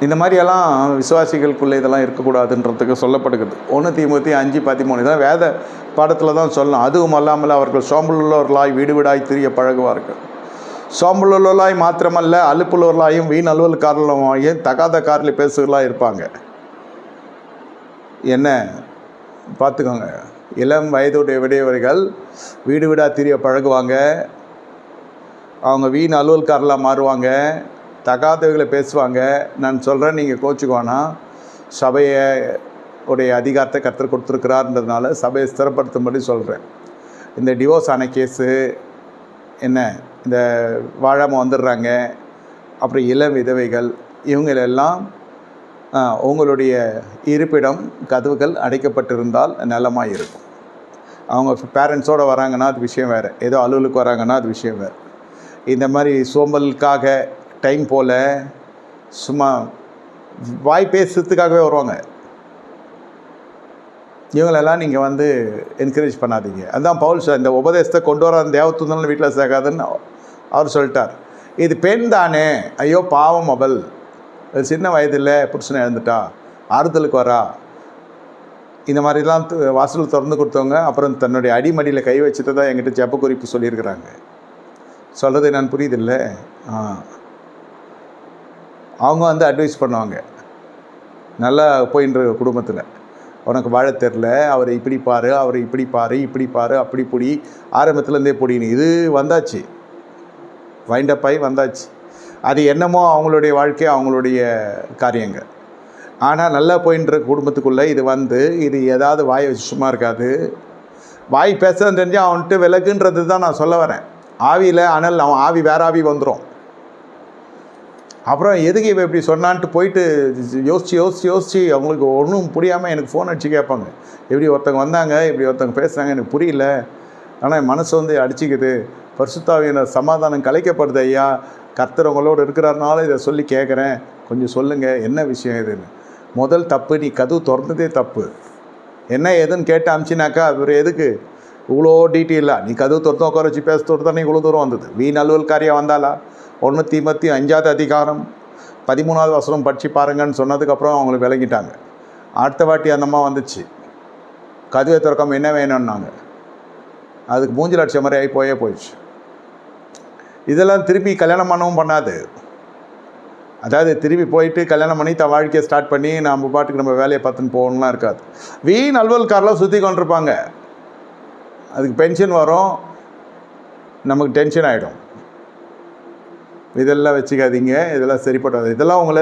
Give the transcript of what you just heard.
இந்த மாதிரியெல்லாம் விசுவாசிகளுக்குள்ளே இதெல்லாம் இருக்கக்கூடாதுன்றதுக்கு சொல்லப்படுகிறது. 1 தீமோத்தேயு 5:13 இதான் வேத பாடத்தில் தான் சொல்லணும். அதுவும் அல்லாமல் அவர்கள் சோம்பலுள்ளவர்களாய் வீடு வீடாய் திரிய பழகுவார்கள். சோம்பலுள்ளவர்களாய் மாத்திரமல்ல, அலுப்புள்ளவர்களாயும் வீண் அலுவல்காரர்களாயும் தகாத காரில் பேசுகிறவர்களாக இருப்பாங்க. என்ன பார்த்துக்கோங்க, இளம் வயதுடைய விடையவர்கள் வீடு வீடாக திரிய பழகுவாங்க. அவங்க வீண் அலுவல்காரலாக மாறுவாங்க, தகாதவைகளை பேசுவாங்க. நான் சொல்கிறேன், நீங்கள் கோச்சுக்குவானா, சபையை உடைய அதிகாரத்தை கர்த்தர் கொடுத்துருக்கிறார்ன்றதுனால சபையை ஸ்திரப்படுத்தும்படி சொல்கிறேன். இந்த டிவோர்ஸ் ஆன கேஸு என்ன, இந்த வாழாமல் வந்துடுறாங்க, அப்புறம் இளம் விதவைகள், இவங்களெல்லாம் உங்களுடைய இருப்பிடம் கதவுகள் அடைக்கப்பட்டிருந்தால் நலமாக இருக்கும். அவங்க பேரண்ட்ஸோடு வராங்கன்னா அது விஷயம் வேறு, ஏதோ அலுவலுக்கு வராங்கன்னா அது விஷயம் வேறு. இந்த மாதிரி சோம்பலுக்காக டைம் போல் சும்மா வாய் பேசுறதுக்காகவே வருவாங்க. இவங்களெல்லாம் நீங்கள் என்கரேஜ் பண்ணாதீங்க. அதுதான் பவுல் இந்த உபதேசத்தை கொண்டு வர அந்த தேவதூதன் வீட்டில் சேர்க்காதுன்னு அவர் சொல்லிட்டார். இது பெண் தானே, ஐயோ பாவம் அவள், சின்ன வயதில் புருஷனை இழந்துட்டா, ஆறுதலுக்கு வரா, இந்த மாதிரிலாம் வாசல் திறந்து கொடுத்தவங்க அப்புறம் தன்னுடைய அடிமடியில் கை வச்சுட்டு தான் என்கிட்ட ஜெப குறிப்பு சொல்லியிருக்கிறாங்க. சொல்கிறது நான் புரியுதில்ல. அவங்க அட்வைஸ் பண்ணுவாங்க, நல்லா போயின்ற குடும்பத்தில் உனக்கு வாழ தெரில, அவரை இப்படி பாரு, அவரை இப்படி பாரு, இப்படி பாரு, அப்படி பொடி, ஆரம்பத்துலேருந்தே பொடின்னு இது வந்தாச்சு, வைண்டப் ஆகி வந்தாச்சு. அது என்னமோ அவங்களுடைய வாழ்க்கை, அவங்களுடைய காரியங்கள். ஆனால் நல்லா போயின்ற குடும்பத்துக்குள்ளே இது ஏதாவது வாயை வச்சு சும்மா இருக்காது. வாய் பேசுறது தெரிஞ்சால் அவன்ட்டு விலகுன்றது தான் நான் சொல்ல வரேன். ஆவியில் அனல், அவன் ஆவி வேற ஆவி வந்துடும். அப்புறம் எதுக்கு இவன் இப்படி சொன்னான்ட்டு போயிட்டு யோசித்து அவங்களுக்கு ஒன்றும் புரியாமல் எனக்கு ஃபோன் அடித்து கேட்பாங்க, இப்படி ஒருத்தங்க வந்தாங்க, இப்படி ஒருத்தங்க பேசுகிறாங்க, எனக்கு புரியல, ஆனால் என் மனசு அடிச்சிக்குது, பரிசுத்தாவியினர் சமாதானம் கலைக்கப்படுது ஐயா, கர்த்தர் உங்களோடு இருக்கிறாருனால இதை சொல்லி கேட்குறேன், கொஞ்சம் சொல்லுங்கள் என்ன விஷயம் இதுன்னு. முதல் தப்பு, நீ கதவு திறந்ததே தப்பு. என்ன ஏதுன்னு கேட்டு அமிச்சினாக்கா அவர் எதுக்கு இவ்வளோ டீட்டெயிலாக, நீ கதவு திறந்து உட்கார வச்சு பேசுறது தானே இவ்வளோ தூரம் வந்தது. வீண் அலுவல்காரியாக வந்தாலா? 1 தீமோத்தேயு 5வது அதிகாரம் 13வது வசனம் படித்து பாருங்கன்னு சொன்னதுக்கப்புறம் அவங்களுக்கு விளங்கிட்டாங்க. அடுத்த வாட்டி அந்தம்மா வந்துச்சு, கதவை திறக்காமல் என்ன வேணும்னாங்க, அதுக்கு மூஞ்சில் அடிச்ச மாதிரி ஆகி போயிடுச்சு. இதெல்லாம் திருப்பி கல்யாணம் பண்ணவும் பண்ணாது. அதாவது திருப்பி போயிட்டு கல்யாணம் பண்ணி தன் வாழ்க்கையை ஸ்டார்ட் பண்ணி நம்ம பாட்டுக்கு நம்ம வேலையை பார்த்துன்னு போகணும்லாம் இருக்காது. வீண் அலுவல்காரெலாம் சுற்றி கொண்டிருப்பாங்க. அதுக்கு பென்ஷன் வரும், நமக்கு டென்ஷன் ஆகிடும். இதெல்லாம் வச்சுக்காதீங்க, இதெல்லாம் சரிப்படாது. இதெல்லாம் உங்களை